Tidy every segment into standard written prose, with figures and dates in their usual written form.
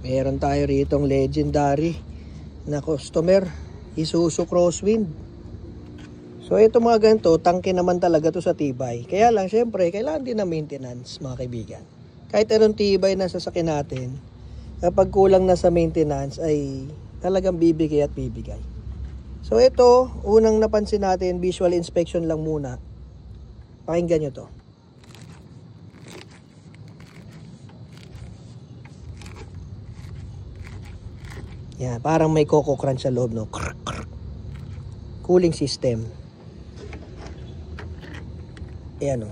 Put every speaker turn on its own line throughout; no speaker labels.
Meron tayo ritong legendary na customer, Isuzu Crosswind. So ito mga ganito, tangke naman talaga to sa tibay. Kaya lang syempre, kailangan din ng maintenance mga kaibigan. Kahit anong tibay na sasakyan natin, kapag kulang na sa maintenance ay talagang bibigay at bibigay. So ito, unang napansin natin, visual inspection lang muna. Pakinggan nyo to. Yan, parang may coco crunch sa loob, no? Cooling system. Ayan, no?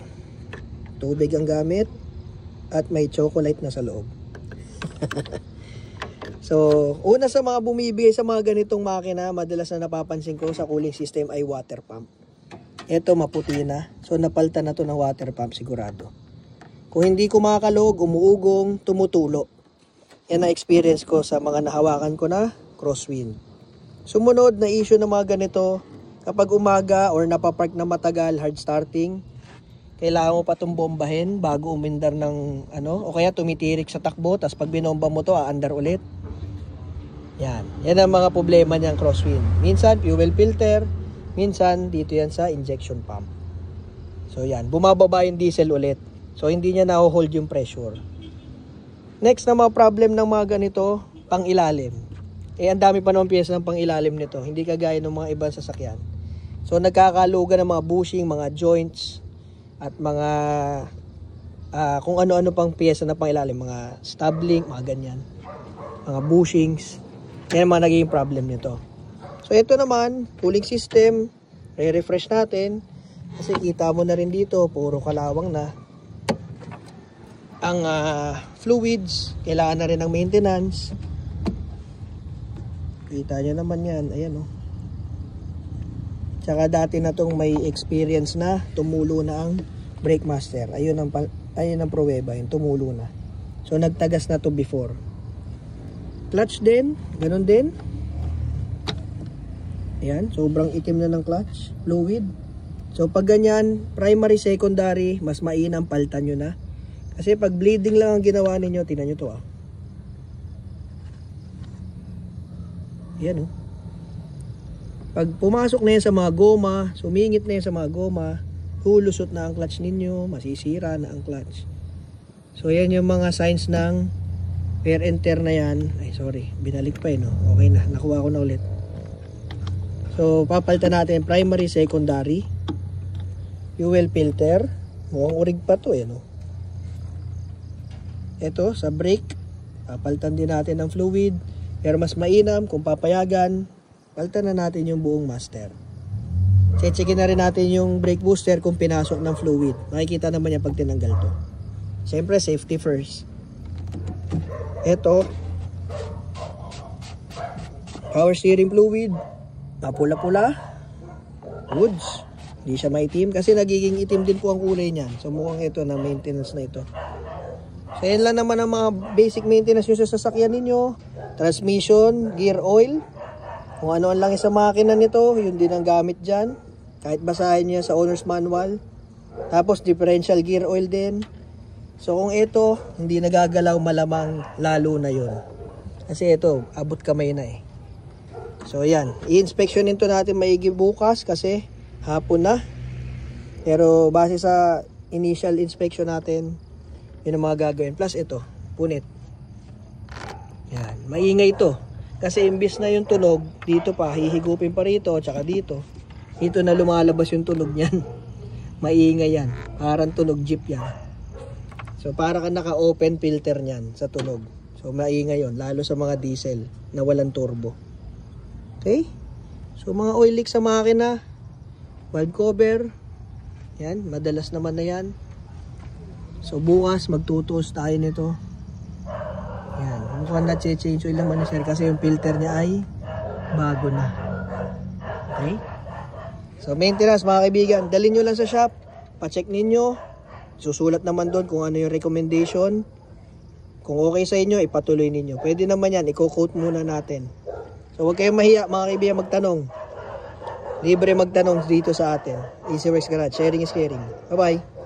Tubig ang gamit at may chocolate na sa loob. So, una sa mga bumibigay sa mga ganitong makina, madalas na napapansin ko sa cooling system ay water pump. Ito maputi na. So, napalitan na to ng water pump sigurado. Kung hindi kumakalog, umuugong, tumutulo. Yan ang experience ko sa mga nahawakan ko na Crosswind. Sumunod na issue ng mga ganito, kapag umaga or napapark na matagal, hard starting, kailangan mo pa itong bombahin bago umindar ng o kaya tumitirik sa takbo, tapos pag binomba mo to, aandar ulit. Yan ang mga problema niyang Crosswind. Minsan fuel filter, minsan dito yan sa injection pump. So yan, bumababa yung diesel ulit. So hindi niya na-hold yung pressure. Next na mga problem ng mga ganito, pang-ilalim. Ang dami pa naman piyesa ng pang-ilalim nito. Hindi kagaya ng mga ibang sasakyan. So nagkakalugan ng mga bushing, mga joints, at mga kung ano-ano pang piyesa na pang-ilalim. Mga stub link, mga ganyan. Mga bushings. Yan ang mga naging problem nito. So ito naman, cooling system. Re-refresh natin. Kasi kita mo na rin dito, puro kalawang na. Ang fluids, kailangan na rin ng maintenance. Kita nyo naman yan. Ayan o. Tsaka dati na tong may experience na, tumulo na ang brake master. Ayun ang pruweba, yung tumulo na. So nagtagas na to before. Clutch din, ganun din. Ayan, sobrang itim na ng clutch, fluid. So pag ganyan, primary, secondary, mas mainam palitan nyo na. Kasi pag bleeding lang ang ginawa ninyo, tingnan nyo to Yan Pag pumasok na yan sa mga goma, sumingit na yan sa mga goma, hulusot na ang clutch ninyo, masisira na ang clutch. So yan yung mga signs ng wear and tear na yan. Ay sorry, binalik pa no? Okay na, nakuha ko na ulit. So papalitan natin primary, secondary, fuel filter. Mukhang urig pa to Ito sa brake, papalitan din natin ng fluid. Pero mas mainam kung papayagan, palitan na natin yung buong master. Checkin na rin natin yung brake booster kung pinasok ng fluid. Makikita naman yan pag tinanggal to. Siyempre safety first. Ito, power steering fluid, mapula-pula, woods. Hindi siya maitim kasi nagiging itim din po ang kulay niyan. So mukhang ito na maintenance na ito. So yan lang naman ang mga basic maintenance nyo sa sasakyan ninyo. Transmission, gear oil. Kung ano lang sa makina nito, yun din ang gamit dyan. Kahit basahin nyo sa owner's manual. Tapos differential gear oil din. So kung ito, hindi nagagalaw, malamang lalo na yun. Kasi ito, abot kamay na So yan, i-inspectionin to natin maigi bukas kasi hapon na. Pero base sa initial inspection natin, yun ang mga gagawin. Plus ito, punit. Yan, maingay ito. Kasi imbis na yung tunog, dito pa, hihigupin pa rito, tsaka dito. Ito na lumalabas yung tunog niyan. Maingay yan. Parang tunog jeep yan. So, para ka naka-open filter niyan sa tunog. So, maingay yun. Lalo sa mga diesel na walang turbo. Okay? So, mga oil leak sa makina, valve cover, yan, madalas naman na yan. So, bukas, magtutuos tayo nito. Yan, mukhang na-change oil naman ni sir kasi yung filter niya ay bago na. Okay? So, maintenance mga kaibigan, dalhin nyo lang sa shop, pa-check ninyo, susulat naman doon kung ano yung recommendation. Kung okay sa inyo, ipatuloy ninyo. Pwede naman yan, i-quote muna natin. So, huwag kayong mahiya mga kaibigan magtanong. Libre magtanong dito sa atin. Easy Works Garage, sharing is caring. Bye-bye.